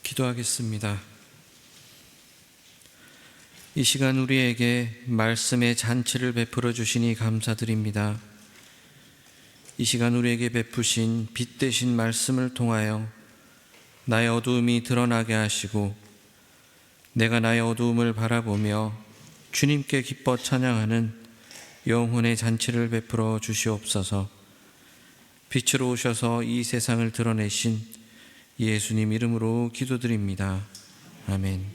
기도하겠습니다. 이 시간 우리에게 말씀의 잔치를 베풀어 주시니 감사드립니다. 이 시간 우리에게 베푸신 빛 되신 말씀을 통하여 나의 어두움이 드러나게 하시고 내가 나의 어두움을 바라보며 주님께 기뻐 찬양하는 영혼의 잔치를 베풀어 주시옵소서. 빛으로 오셔서 이 세상을 드러내신 예수님 이름으로 기도드립니다. 아멘.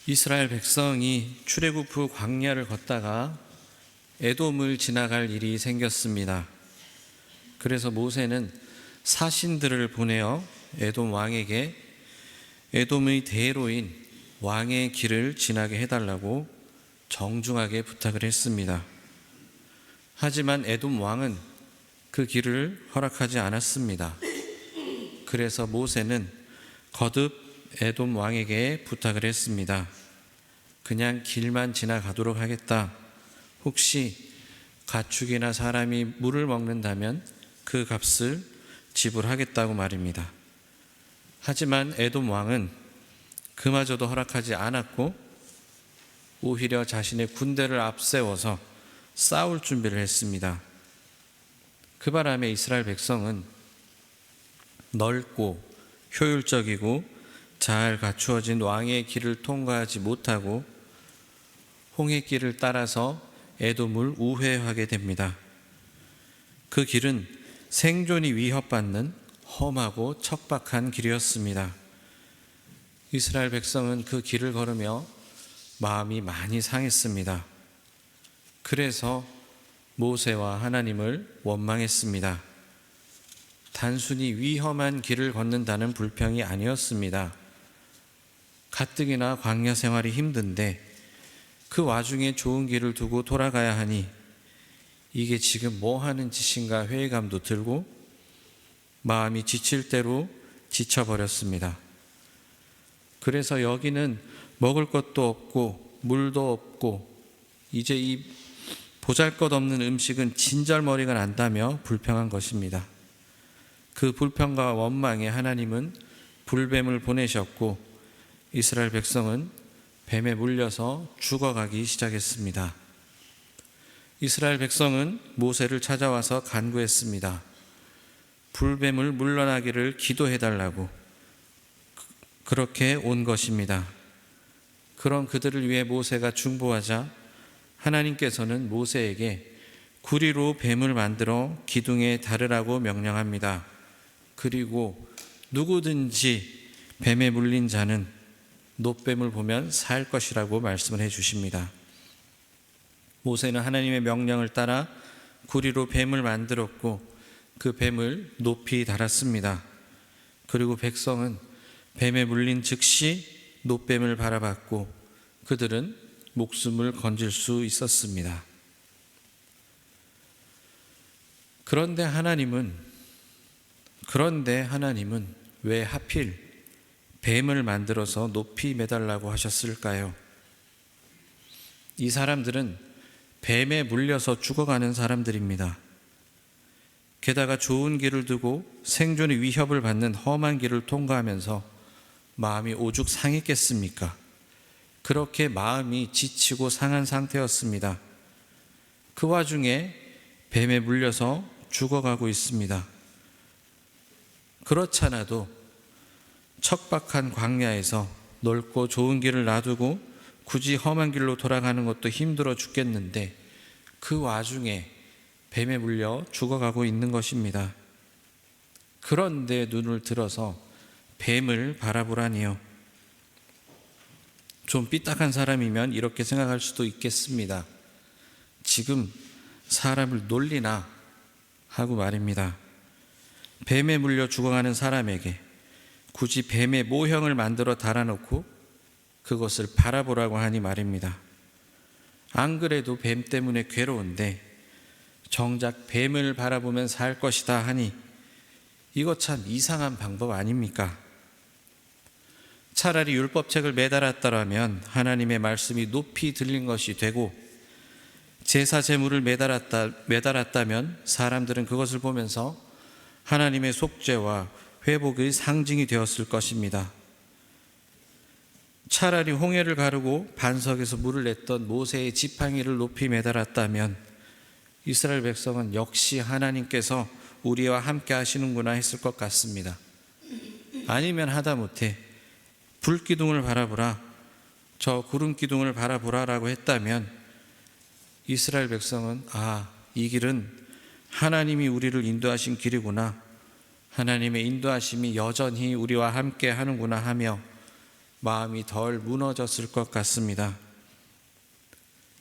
이스라엘 백성이 출애굽 후 광야를 걷다가 에돔을 지나갈 일이 생겼습니다. 그래서 모세는 사신들을 보내어 에돔 왕에게 에돔의 대로인 왕의 길을 지나게 해달라고 정중하게 부탁을 했습니다. 하지만 에돔 왕은 그 길을 허락하지 않았습니다. 그래서 모세는 거듭 에돔 왕에게 부탁을 했습니다. 그냥 길만 지나가도록 하겠다. 혹시 가축이나 사람이 물을 먹는다면 그 값을 지불하겠다고 말입니다. 하지만 에돔 왕은 그마저도 허락하지 않았고 오히려 자신의 군대를 앞세워서 싸울 준비를 했습니다. 그 바람에 이스라엘 백성은 넓고 효율적이고 잘 갖추어진 왕의 길을 통과하지 못하고 홍해 길을 따라서 에돔을 우회하게 됩니다. 그 길은 생존이 위협받는 험하고 척박한 길이었습니다. 이스라엘 백성은 그 길을 걸으며 마음이 많이 상했습니다. 그래서 모세와 하나님을 원망했습니다. 단순히 위험한 길을 걷는다는 불평이 아니었습니다. 가뜩이나 광야 생활이 힘든데 그 와중에 좋은 길을 두고 돌아가야 하니 이게 지금 뭐 하는 짓인가 회의감도 들고 마음이 지칠 대로 지쳐버렸습니다. 그래서 여기는 먹을 것도 없고 물도 없고 이제 이 보잘것없는 음식은 진절머리가 난다며 불평한 것입니다. 그 불평과 원망에 하나님은 불뱀을 보내셨고 이스라엘 백성은 뱀에 물려서 죽어가기 시작했습니다. 이스라엘 백성은 모세를 찾아와서 간구했습니다. 불뱀을 물러나기를 기도해달라고 그렇게 온 것입니다. 그런 그들을 위해 모세가 중보하자 하나님께서는 모세에게 구리로 뱀을 만들어 기둥에 달으라고 명령합니다. 그리고 누구든지 뱀에 물린 자는 놋뱀을 보면 살 것이라고 말씀을 해주십니다. 모세는 하나님의 명령을 따라 구리로 뱀을 만들었고 그 뱀을 높이 달았습니다. 그리고 백성은 뱀에 물린 즉시 놋뱀을 바라봤고 그들은 목숨을 건질 수 있었습니다. 그런데 하나님은 왜 하필 뱀을 만들어서 높이 매달라고 하셨을까요? 이 사람들은 뱀에 물려서 죽어가는 사람들입니다. 게다가 좋은 길을 두고 생존의 위협을 받는 험한 길을 통과하면서 마음이 오죽 상했겠습니까? 그렇게 마음이 지치고 상한 상태였습니다. 그 와중에 뱀에 물려서 죽어가고 있습니다. 그렇잖아도 척박한 광야에서 넓고 좋은 길을 놔두고 굳이 험한 길로 돌아가는 것도 힘들어 죽겠는데 그 와중에 뱀에 물려 죽어가고 있는 것입니다. 그런데 눈을 들어서 뱀을 바라보라니요. 좀 삐딱한 사람이면 이렇게 생각할 수도 있겠습니다. 지금 사람을 놀리나 하고 말입니다. 뱀에 물려 죽어가는 사람에게 굳이 뱀의 모형을 만들어 달아놓고 그것을 바라보라고 하니 말입니다. 안 그래도 뱀 때문에 괴로운데 정작 뱀을 바라보면 살 것이다 하니 이거 참 이상한 방법 아닙니까? 차라리 율법책을 매달았더라면 하나님의 말씀이 높이 들린 것이 되고 제사 제물을 매달았다면 사람들은 그것을 보면서 하나님의 속죄와 회복의 상징이 되었을 것입니다. 차라리 홍해를 가르고 반석에서 물을 냈던 모세의 지팡이를 높이 매달았다면 이스라엘 백성은 역시 하나님께서 우리와 함께 하시는구나 했을 것 같습니다. 아니면 하다못해 불기둥을 바라보라, 저 구름 기둥을 바라보라라고 했다면 이스라엘 백성은 이 길은 하나님이 우리를 인도하신 길이구나, 하나님의 인도하심이 여전히 우리와 함께 하는구나 하며 마음이 덜 무너졌을 것 같습니다.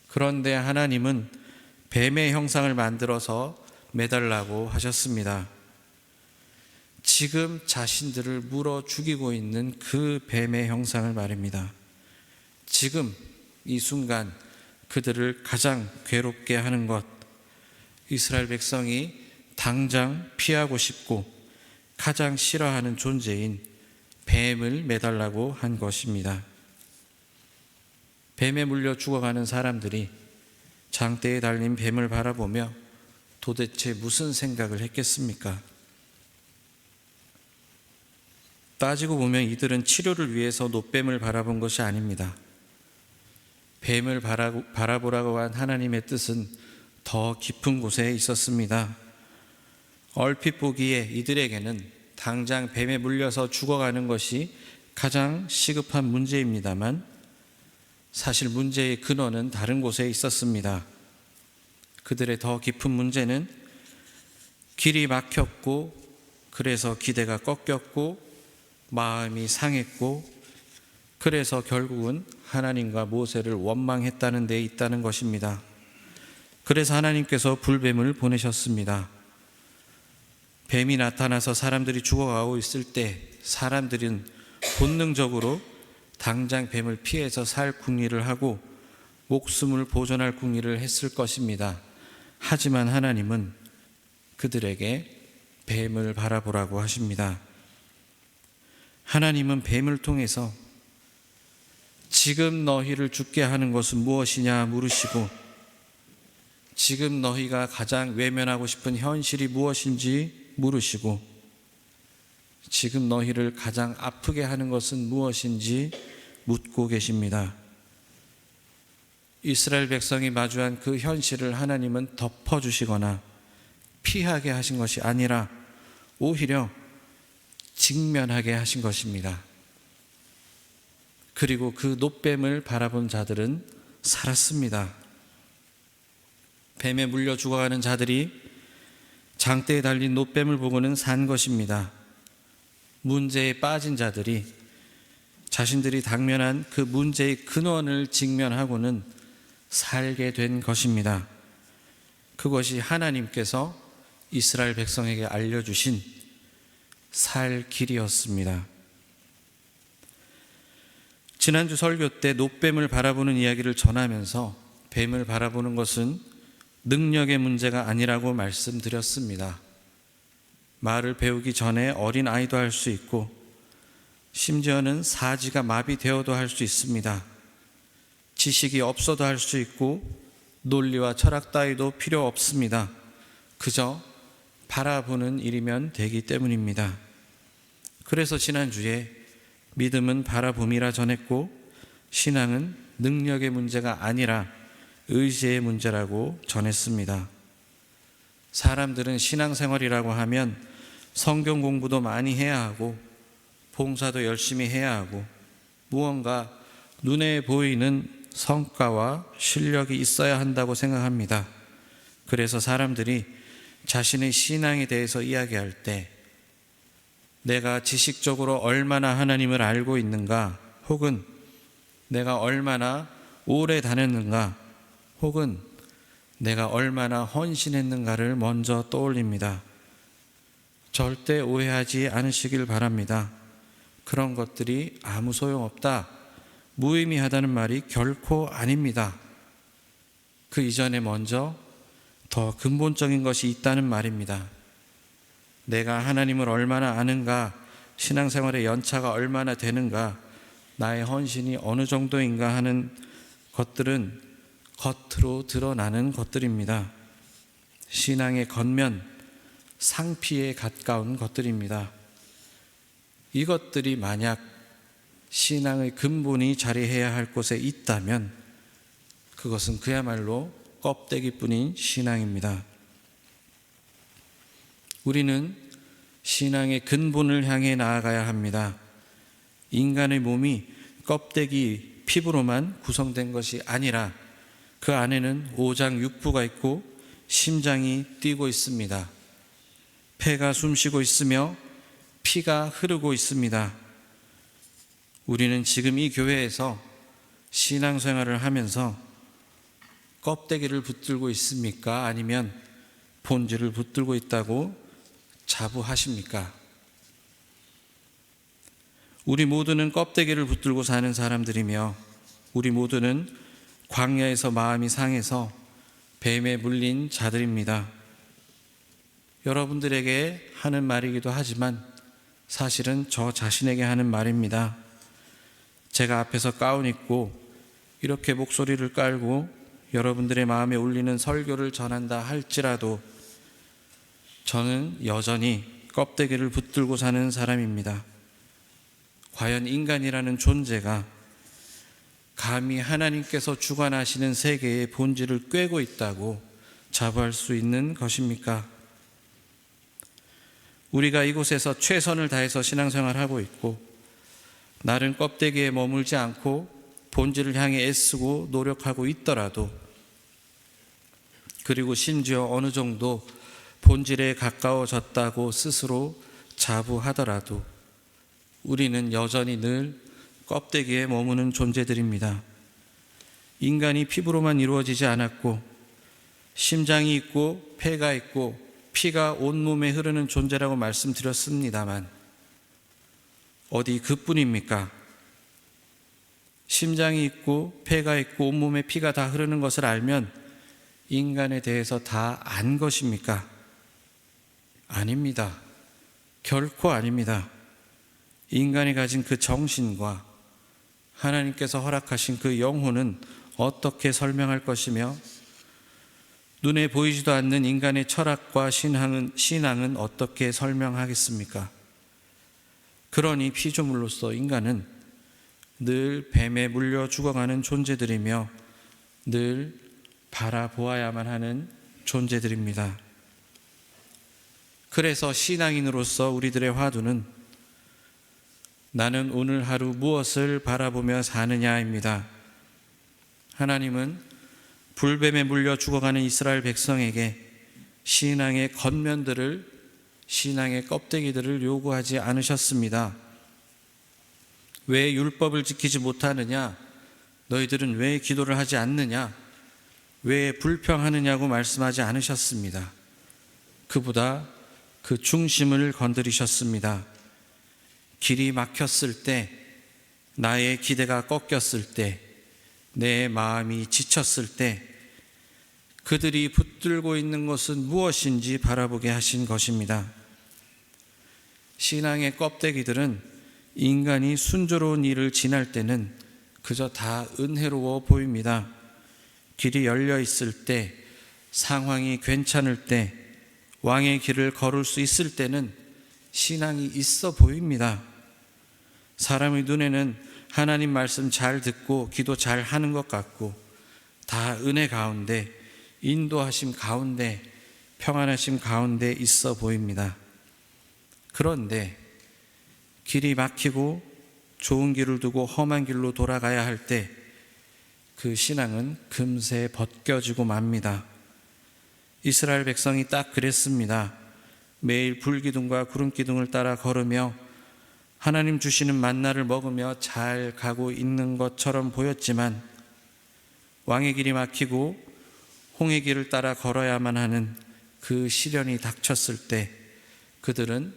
그런데 하나님은 뱀의 형상을 만들어서 매달라고 하셨습니다. 지금 자신들을 물어 죽이고 있는 그 뱀의 형상을 말입니다. 지금 이 순간 그들을 가장 괴롭게 하는 것, 이스라엘 백성이 당장 피하고 싶고 가장 싫어하는 존재인 뱀을 매달라고 한 것입니다. 뱀에 물려 죽어가는 사람들이 장대에 달린 뱀을 바라보며 도대체 무슨 생각을 했겠습니까? 따지고 보면 이들은 치료를 위해서 놋뱀을 바라본 것이 아닙니다. 뱀을 바라보라고 한 하나님의 뜻은 더 깊은 곳에 있었습니다. 얼핏 보기에 이들에게는 당장 뱀에 물려서 죽어가는 것이 가장 시급한 문제입니다만 사실 문제의 근원은 다른 곳에 있었습니다. 그들의 더 깊은 문제는 길이 막혔고 그래서 기대가 꺾였고 마음이 상했고 그래서 결국은 하나님과 모세를 원망했다는 데 있다는 것입니다. 그래서 하나님께서 불뱀을 보내셨습니다. 뱀이 나타나서 사람들이 죽어가고 있을 때 사람들은 본능적으로 당장 뱀을 피해서 살 궁리를 하고 목숨을 보존할 궁리를 했을 것입니다. 하지만 하나님은 그들에게 뱀을 바라보라고 하십니다. 하나님은 뱀을 통해서 지금 너희를 죽게 하는 것은 무엇이냐 물으시고 지금 너희가 가장 외면하고 싶은 현실이 무엇인지 물으시고 지금 너희를 가장 아프게 하는 것은 무엇인지 묻고 계십니다. 이스라엘 백성이 마주한 그 현실을 하나님은 덮어주시거나 피하게 하신 것이 아니라 오히려 직면하게 하신 것입니다. 그리고 그 놋뱀을 바라본 자들은 살았습니다. 뱀에 물려 죽어가는 자들이 장대에 달린 놋뱀을 보고는 산 것입니다. 문제에 빠진 자들이 자신들이 당면한 그 문제의 근원을 직면하고는 살게 된 것입니다. 그것이 하나님께서 이스라엘 백성에게 알려주신 살 길이었습니다. 지난주 설교 때 놋뱀을 바라보는 이야기를 전하면서 뱀을 바라보는 것은 능력의 문제가 아니라고 말씀드렸습니다. 말을 배우기 전에 어린 아이도 할 수 있고 심지어는 사지가 마비되어도 할 수 있습니다. 지식이 없어도 할 수 있고 논리와 철학 따위도 필요 없습니다. 그저 바라보는 일이면 되기 때문입니다. 그래서 지난주에 믿음은 바라봄이라 전했고 신앙은 능력의 문제가 아니라 의지의 문제라고 전했습니다. 사람들은 신앙생활이라고 하면 성경 공부도 많이 해야 하고 봉사도 열심히 해야 하고 무언가 눈에 보이는 성과와 실력이 있어야 한다고 생각합니다. 그래서 사람들이 자신의 신앙에 대해서 이야기할 때 내가 지식적으로 얼마나 하나님을 알고 있는가, 혹은 내가 얼마나 오래 다녔는가, 혹은 내가 얼마나 헌신했는가를 먼저 떠올립니다. 절대 오해하지 않으시길 바랍니다. 그런 것들이 아무 소용없다, 무의미하다는 말이 결코 아닙니다. 그 이전에 먼저 더 근본적인 것이 있다는 말입니다. 내가 하나님을 얼마나 아는가, 신앙생활의 연차가 얼마나 되는가, 나의 헌신이 어느 정도인가 하는 것들은 겉으로 드러나는 것들입니다. 신앙의 겉면, 상피에 가까운 것들입니다. 이것들이 만약 신앙의 근본이 자리해야 할 곳에 있다면 그것은 그야말로 껍데기뿐인 신앙입니다. 우리는 신앙의 근본을 향해 나아가야 합니다. 인간의 몸이 껍데기, 피부로만 구성된 것이 아니라 그 안에는 오장육부가 있고 심장이 뛰고 있습니다. 폐가 숨쉬고 있으며 피가 흐르고 있습니다. 우리는 지금 이 교회에서 신앙생활을 하면서 껍데기를 붙들고 있습니까? 아니면 본질을 붙들고 있다고 자부하십니까? 우리 모두는 껍데기를 붙들고 사는 사람들이며 우리 모두는 광야에서 마음이 상해서 뱀에 물린 자들입니다. 여러분들에게 하는 말이기도 하지만 사실은 저 자신에게 하는 말입니다. 제가 앞에서 가운 입고 이렇게 목소리를 깔고 여러분들의 마음에 울리는 설교를 전한다 할지라도 저는 여전히 껍데기를 붙들고 사는 사람입니다. 과연 인간이라는 존재가 감히 하나님께서 주관하시는 세계의 본질을 꿰고 있다고 자부할 수 있는 것입니까? 우리가 이곳에서 최선을 다해서 신앙생활하고 있고 나른 껍데기에 머물지 않고 본질을 향해 애쓰고 노력하고 있더라도, 그리고 심지어 어느 정도 본질에 가까워졌다고 스스로 자부하더라도 우리는 여전히 늘 껍데기에 머무는 존재들입니다. 인간이 피부로만 이루어지지 않았고 심장이 있고 폐가 있고 피가 온몸에 흐르는 존재라고 말씀드렸습니다만 어디 그뿐입니까? 심장이 있고 폐가 있고 온몸에 피가 다 흐르는 것을 알면 인간에 대해서 다 안 것입니까? 아닙니다. 결코 아닙니다. 인간이 가진 그 정신과 하나님께서 허락하신 그 영혼은 어떻게 설명할 것이며 눈에 보이지도 않는 인간의 철학과 신앙은 어떻게 설명하겠습니까? 그러니 피조물로서 인간은 늘 뱀에 물려 죽어가는 존재들이며 늘 바라보아야만 하는 존재들입니다. 그래서 신앙인으로서 우리들의 화두는 나는 오늘 하루 무엇을 바라보며 사느냐입니다. 하나님은 불뱀에 물려 죽어가는 이스라엘 백성에게 신앙의 겉면들을, 신앙의 껍데기들을 요구하지 않으셨습니다. 왜 율법을 지키지 못하느냐? 너희들은 왜 기도를 하지 않느냐? 왜 불평하느냐고 말씀하지 않으셨습니다. 그보다 그 중심을 건드리셨습니다. 길이 막혔을 때, 나의 기대가 꺾였을 때, 내 마음이 지쳤을 때 그들이 붙들고 있는 것은 무엇인지 바라보게 하신 것입니다. 신앙의 껍데기들은 인간이 순조로운 일을 지날 때는 그저 다 은혜로워 보입니다. 길이 열려 있을 때, 상황이 괜찮을 때, 왕의 길을 걸을 수 있을 때는 신앙이 있어 보입니다. 사람의 눈에는 하나님 말씀 잘 듣고 기도 잘 하는 것 같고 다 은혜 가운데, 인도하심 가운데, 평안하심 가운데 있어 보입니다. 그런데 길이 막히고 좋은 길을 두고 험한 길로 돌아가야 할 때 그 신앙은 금세 벗겨지고 맙니다. 이스라엘 백성이 딱 그랬습니다. 매일 불기둥과 구름기둥을 따라 걸으며 하나님 주시는 만나를 먹으며 잘 가고 있는 것처럼 보였지만 왕의 길이 막히고 홍해 길을 따라 걸어야만 하는 그 시련이 닥쳤을 때 그들은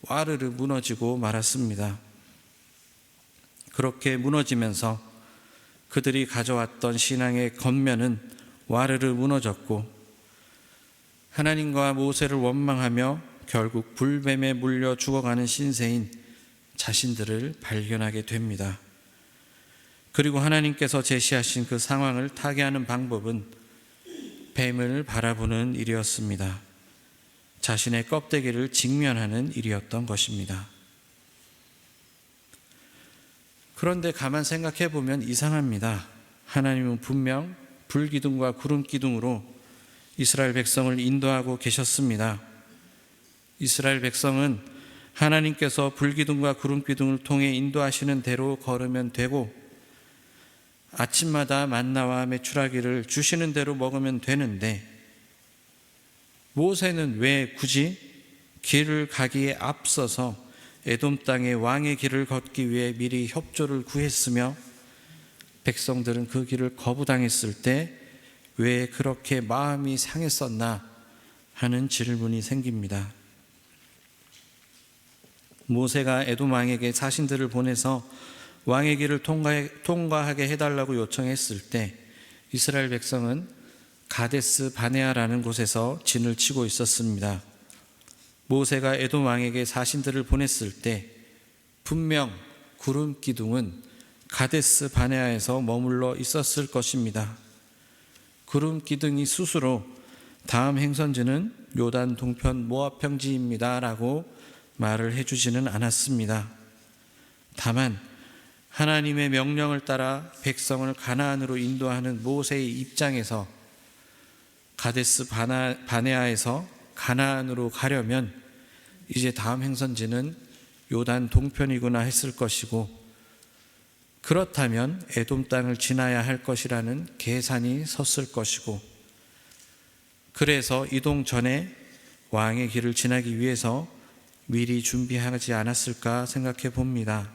와르르 무너지고 말았습니다. 그렇게 무너지면서 그들이 가져왔던 신앙의 겉면은 와르르 무너졌고 하나님과 모세를 원망하며 결국 불뱀에 물려 죽어가는 신세인 자신들을 발견하게 됩니다. 그리고 하나님께서 제시하신 그 상황을 타개하는 방법은 뱀을 바라보는 일이었습니다. 자신의 껍데기를 직면하는 일이었던 것입니다. 그런데 가만 생각해 보면 이상합니다. 하나님은 분명 불기둥과 구름기둥으로 이스라엘 백성을 인도하고 계셨습니다. 이스라엘 백성은 하나님께서 불기둥과 구름기둥을 통해 인도하시는 대로 걸으면 되고, 아침마다 만나와 메추라기를 주시는 대로 먹으면 되는데, 모세는 왜 굳이 길을 가기에 앞서서 에돔 땅의 왕의 길을 걷기 위해 미리 협조를 구했으며, 백성들은 그 길을 거부당했을 때 왜 그렇게 마음이 상했었나 하는 질문이 생깁니다. 모세가 에돔 왕에게 자신들을 보내서 왕의 길을 통과하게 해달라고 요청했을 때 이스라엘 백성은 가데스 바네아라는 곳에서 진을 치고 있었습니다. 모세가 에돔 왕에게 자신들을 보냈을 때 분명 구름 기둥은 가데스 바네아에서 머물러 있었을 것입니다. 구름 기둥이 스스로 다음 행선지는 요단 동편 모압 평지입니다 라고 말을 해주지는 않았습니다. 다만 하나님의 명령을 따라 백성을 가나안으로 인도하는 모세의 입장에서 가데스 바네아에서 가나안으로 가려면 이제 다음 행선지는 요단 동편이구나 했을 것이고, 그렇다면 에돔 땅을 지나야 할 것이라는 계산이 섰을 것이고, 그래서 이동 전에 왕의 길을 지나기 위해서 미리 준비하지 않았을까 생각해 봅니다.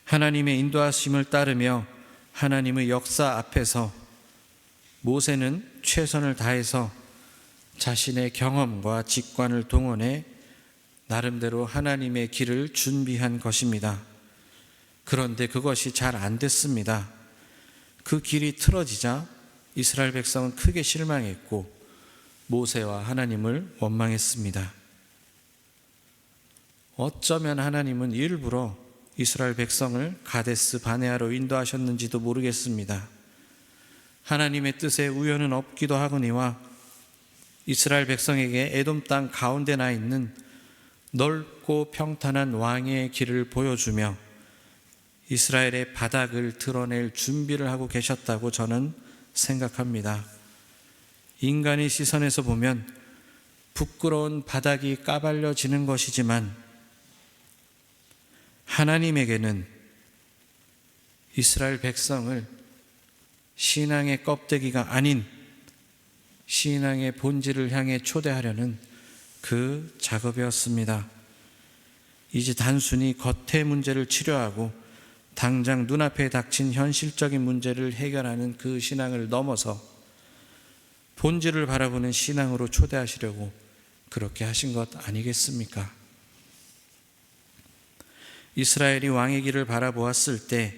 하나님의 인도하심을 따르며 하나님의 역사 앞에서 모세는 최선을 다해서 자신의 경험과 직관을 동원해 나름대로 하나님의 길을 준비한 것입니다. 그런데 그것이 잘 안 됐습니다. 그 길이 틀어지자 이스라엘 백성은 크게 실망했고 모세와 하나님을 원망했습니다. 어쩌면 하나님은 일부러 이스라엘 백성을 가데스 바네아로 인도하셨는지도 모르겠습니다. 하나님의 뜻에 우연은 없기도 하거니와 이스라엘 백성에게 에돔 땅 가운데 나 있는 넓고 평탄한 왕의 길을 보여주며 이스라엘의 바닥을 드러낼 준비를 하고 계셨다고 저는 생각합니다. 인간의 시선에서 보면 부끄러운 바닥이 까발려지는 것이지만 하나님에게는 이스라엘 백성을 신앙의 껍데기가 아닌 신앙의 본질을 향해 초대하려는 그 작업이었습니다. 이제 단순히 겉의 문제를 치료하고 당장 눈앞에 닥친 현실적인 문제를 해결하는 그 신앙을 넘어서 본질을 바라보는 신앙으로 초대하시려고 그렇게 하신 것 아니겠습니까? 이스라엘이 왕의 길을 바라보았을 때,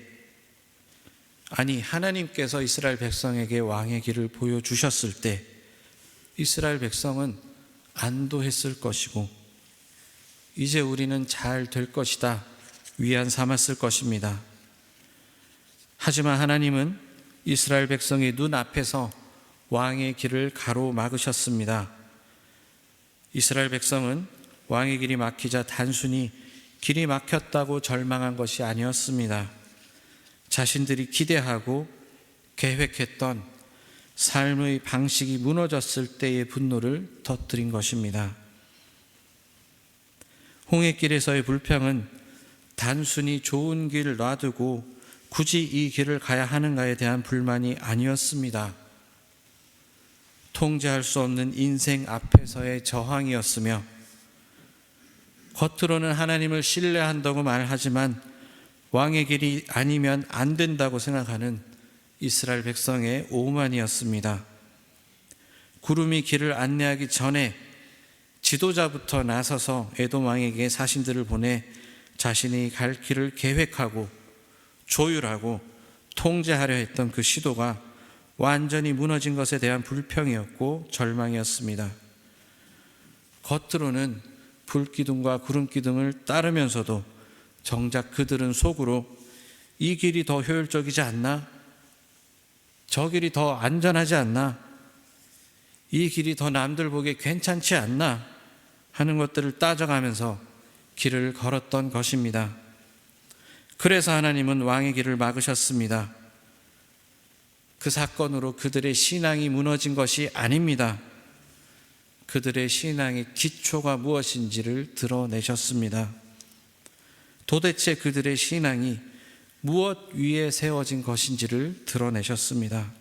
아니 하나님께서 이스라엘 백성에게 왕의 길을 보여주셨을 때 이스라엘 백성은 안도했을 것이고 이제 우리는 잘 될 것이다 위안 삼았을 것입니다. 하지만 하나님은 이스라엘 백성의 눈앞에서 왕의 길을 가로막으셨습니다. 이스라엘 백성은 왕의 길이 막히자 단순히 길이 막혔다고 절망한 것이 아니었습니다. 자신들이 기대하고 계획했던 삶의 방식이 무너졌을 때의 분노를 터뜨린 것입니다. 홍해길에서의 불평은 단순히 좋은 길 놔두고 굳이 이 길을 가야 하는가에 대한 불만이 아니었습니다. 통제할 수 없는 인생 앞에서의 저항이었으며, 겉으로는 하나님을 신뢰한다고 말하지만 왕의 길이 아니면 안 된다고 생각하는 이스라엘 백성의 오만이었습니다. 구름이 길을 안내하기 전에 지도자부터 나서서 에돔 왕에게 사신들을 보내 자신이 갈 길을 계획하고 조율하고 통제하려 했던 그 시도가 완전히 무너진 것에 대한 불평이었고 절망이었습니다. 겉으로는 불기둥과 구름기둥을 따르면서도 정작 그들은 속으로 이 길이 더 효율적이지 않나? 저 길이 더 안전하지 않나? 이 길이 더 남들 보기에 괜찮지 않나? 하는 것들을 따져가면서 길을 걸었던 것입니다. 그래서 하나님은 왕의 길을 막으셨습니다. 그 사건으로 그들의 신앙이 무너진 것이 아닙니다. 그들의 신앙의 기초가 무엇인지를 드러내셨습니다. 도대체 그들의 신앙이 무엇 위에 세워진 것인지를 드러내셨습니다.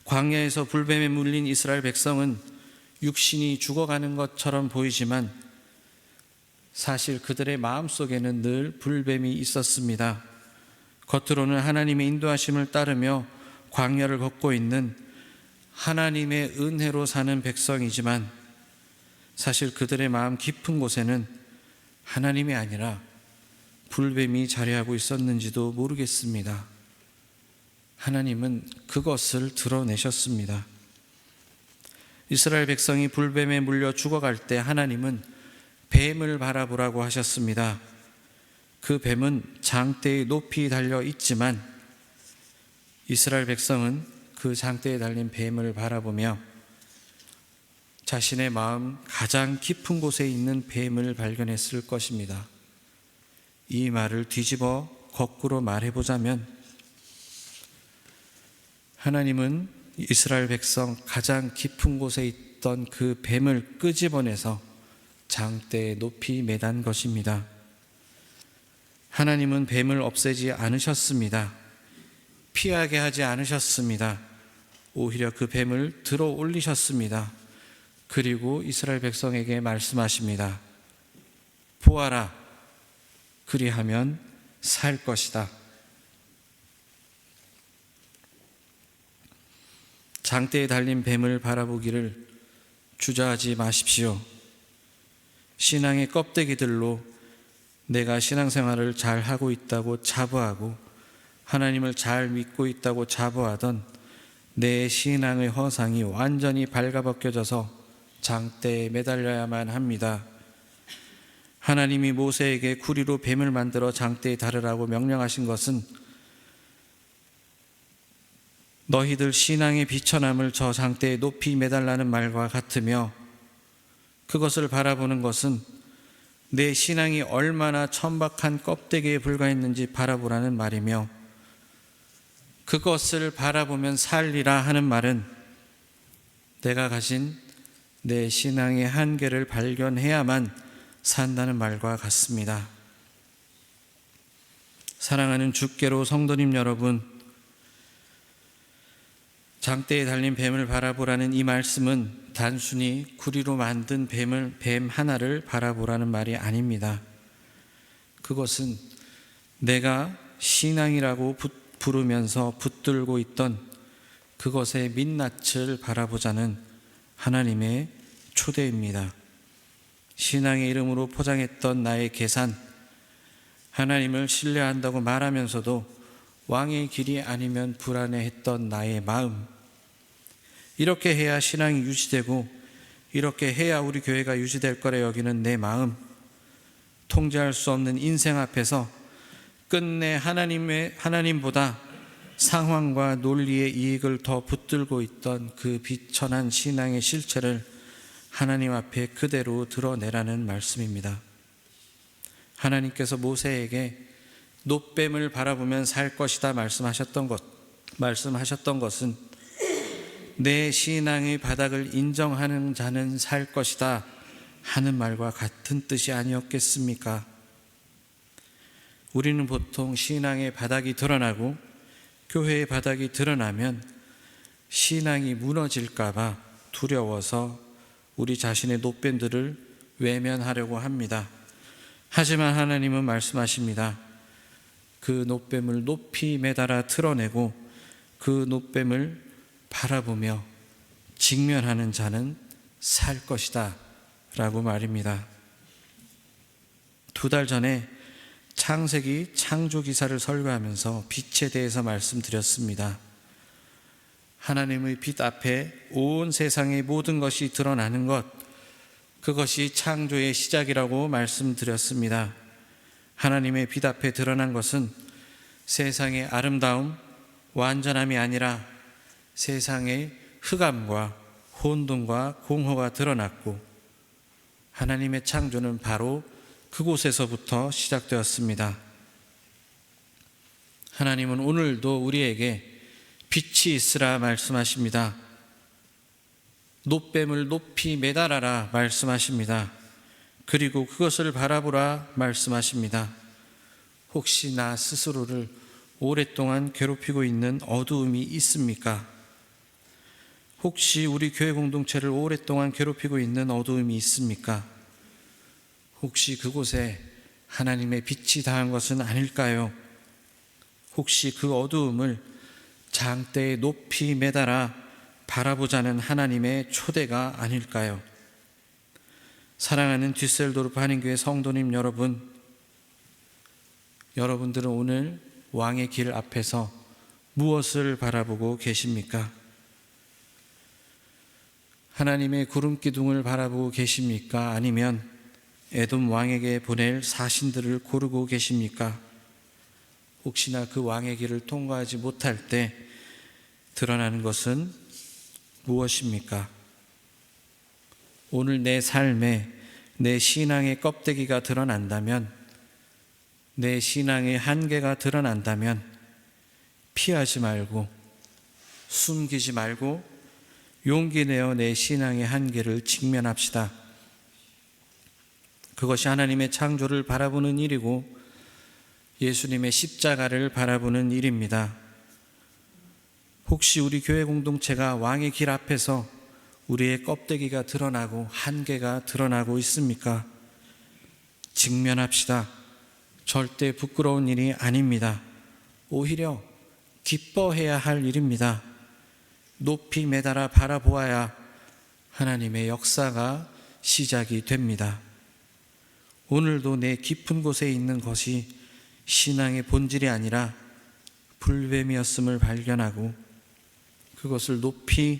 광야에서 불뱀에 물린 이스라엘 백성은 육신이 죽어가는 것처럼 보이지만 사실 그들의 마음속에는 늘 불뱀이 있었습니다. 겉으로는 하나님의 인도하심을 따르며 광야를 걷고 있는 하나님의 은혜로 사는 백성이지만 사실 그들의 마음 깊은 곳에는 하나님이 아니라 불뱀이 자리하고 있었는지도 모르겠습니다. 하나님은 그것을 드러내셨습니다. 이스라엘 백성이 불뱀에 물려 죽어갈 때 하나님은 뱀을 바라보라고 하셨습니다. 그 뱀은 장대에 높이 달려 있지만 이스라엘 백성은 그 장대에 달린 뱀을 바라보며 자신의 마음 가장 깊은 곳에 있는 뱀을 발견했을 것입니다. 이 말을 뒤집어 거꾸로 말해보자면 하나님은 이스라엘 백성 가장 깊은 곳에 있던 그 뱀을 끄집어내서 장대에 높이 매단 것입니다. 하나님은 뱀을 없애지 않으셨습니다. 피하게 하지 않으셨습니다. 오히려 그 뱀을 들어 올리셨습니다. 그리고 이스라엘 백성에게 말씀하십니다. 보아라, 그리하면 살 것이다. 장대에 달린 뱀을 바라보기를 주저하지 마십시오. 신앙의 껍데기들로 내가 신앙생활을 잘 하고 있다고 자부하고 하나님을 잘 믿고 있다고 자부하던 내 신앙의 허상이 완전히 발가벗겨져서 장대에 매달려야만 합니다. 하나님이 모세에게 구리로 뱀을 만들어 장대에 달으라고 명령하신 것은 너희들 신앙의 비천함을 저 장대에 높이 매달라는 말과 같으며 그것을 바라보는 것은 내 신앙이 얼마나 천박한 껍데기에 불과했는지 바라보라는 말이며 그것을 바라보면 살리라 하는 말은 내가 가진 내 신앙의 한계를 발견해야만 산다는 말과 같습니다. 사랑하는 주께로 성도님 여러분, 장대에 달린 뱀을 바라보라는 이 말씀은 단순히 구리로 만든 뱀 하나를 바라보라는 말이 아닙니다. 그것은 내가 신앙이라고 부르면서 붙들고 있던 그것의 민낯을 바라보자는 하나님의 초대입니다. 신앙의 이름으로 포장했던 나의 계산, 하나님을 신뢰한다고 말하면서도 왕의 길이 아니면 불안해했던 나의 마음, 이렇게 해야 신앙이 유지되고 이렇게 해야 우리 교회가 유지될 거라 여기는 내 마음, 통제할 수 없는 인생 앞에서 끝내 하나님보다 상황과 논리의 이익을 더 붙들고 있던 그 비천한 신앙의 실체를 하나님 앞에 그대로 드러내라는 말씀입니다. 하나님께서 모세에게 놋뱀을 바라보면 살 것이다 말씀하셨던 것은 내 신앙의 바닥을 인정하는 자는 살 것이다 하는 말과 같은 뜻이 아니었겠습니까? 우리는 보통 신앙의 바닥이 드러나고 교회의 바닥이 드러나면 신앙이 무너질까 봐 두려워서 우리 자신의 놋뱀들을 외면하려고 합니다. 하지만 하나님은 말씀하십니다. 그 놋뱀을 높이 매달아 드러내고 그 놋뱀을 바라보며 직면하는 자는 살 것이다 라고 말입니다. 2달 전에 창세기 창조 기사를 설교하면서 빛에 대해서 말씀드렸습니다. 하나님의 빛 앞에 온 세상의 모든 것이 드러나는 것, 그것이 창조의 시작이라고 말씀드렸습니다. 하나님의 빛 앞에 드러난 것은 세상의 아름다움, 완전함이 아니라 세상의 흑암과 혼돈과 공허가 드러났고 하나님의 창조는 바로 그곳에서부터 시작되었습니다. 하나님은 오늘도 우리에게 빛이 있으라 말씀하십니다. 놋뱀을 높이 매달아라 말씀하십니다. 그리고 그것을 바라보라 말씀하십니다. 혹시 나 스스로를 오랫동안 괴롭히고 있는 어두움이 있습니까? 혹시 우리 교회 공동체를 오랫동안 괴롭히고 있는 어두움이 있습니까? 혹시 그곳에 하나님의 빛이 닿은 것은 아닐까요? 혹시 그 어두움을 장대에 높이 매달아 바라보자는 하나님의 초대가 아닐까요? 사랑하는 뒤셀도르프 한인교회 성도님 여러분, 여러분들은 오늘 왕의 길 앞에서 무엇을 바라보고 계십니까? 하나님의 구름 기둥을 바라보고 계십니까? 아니면 에돔 왕에게 보낼 사신들을 고르고 계십니까? 혹시나 그 왕의 길을 통과하지 못할 때 드러나는 것은 무엇입니까? 오늘 내 삶에 내 신앙의 껍데기가 드러난다면, 내 신앙의 한계가 드러난다면 피하지 말고, 숨기지 말고 용기 내어 내 신앙의 한계를 직면합시다. 그것이 하나님의 창조를 바라보는 일이고 예수님의 십자가를 바라보는 일입니다. 혹시 우리 교회 공동체가 왕의 길 앞에서 우리의 껍데기가 드러나고 한계가 드러나고 있습니까? 직면합시다. 절대 부끄러운 일이 아닙니다. 오히려 기뻐해야 할 일입니다. 높이 매달아 바라보아야 하나님의 역사가 시작이 됩니다. 오늘도 내 깊은 곳에 있는 것이 신앙의 본질이 아니라 불뱀이었음을 발견하고 그것을 높이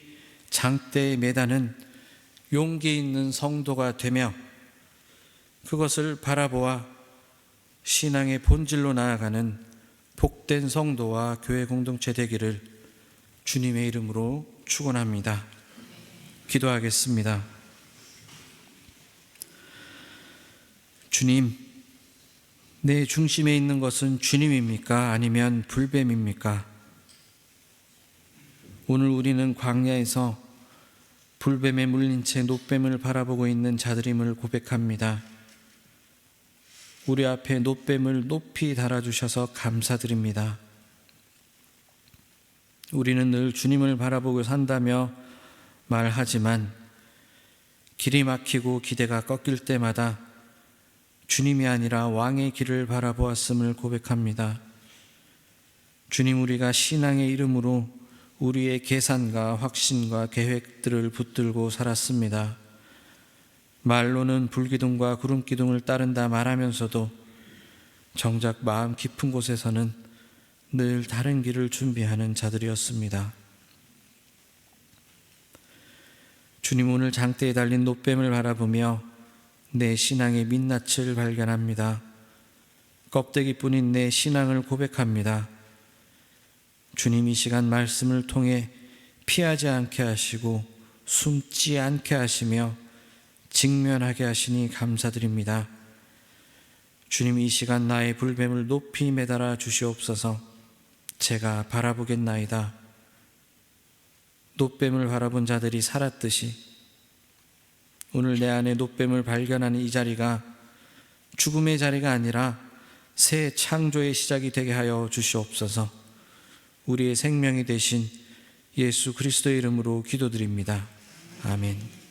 장대에 매다는 용기 있는 성도가 되며 그것을 바라보아 신앙의 본질로 나아가는 복된 성도와 교회 공동체 되기를 주님의 이름으로 축원합니다. 기도하겠습니다. 주님, 내 중심에 있는 것은 주님입니까? 아니면 불뱀입니까? 오늘 우리는 광야에서 불뱀에 물린 채 놋뱀을 바라보고 있는 자들임을 고백합니다. 우리 앞에 놋뱀을 높이 달아주셔서 감사드립니다. 우리는 늘 주님을 바라보고 산다며 말하지만 길이 막히고 기대가 꺾일 때마다 주님이 아니라 왕의 길을 바라보았음을 고백합니다. 주님, 우리가 신앙의 이름으로 우리의 계산과 확신과 계획들을 붙들고 살았습니다. 말로는 불기둥과 구름기둥을 따른다 말하면서도 정작 마음 깊은 곳에서는 늘 다른 길을 준비하는 자들이었습니다. 주님, 오늘 장대에 달린 놋뱀을 바라보며 내 신앙의 민낯을 발견합니다. 껍데기뿐인 내 신앙을 고백합니다. 주님, 이 시간 말씀을 통해 피하지 않게 하시고 숨지 않게 하시며 직면하게 하시니 감사드립니다. 주님, 이 시간 나의 불뱀을 높이 매달아 주시옵소서. 제가 바라보겠나이다. 놋뱀을 바라본 자들이 살았듯이 오늘 내 안에 놋뱀을 발견하는 이 자리가 죽음의 자리가 아니라 새 창조의 시작이 되게 하여 주시옵소서. 우리의 생명이 되신 예수 그리스도의 이름으로 기도드립니다. 아멘.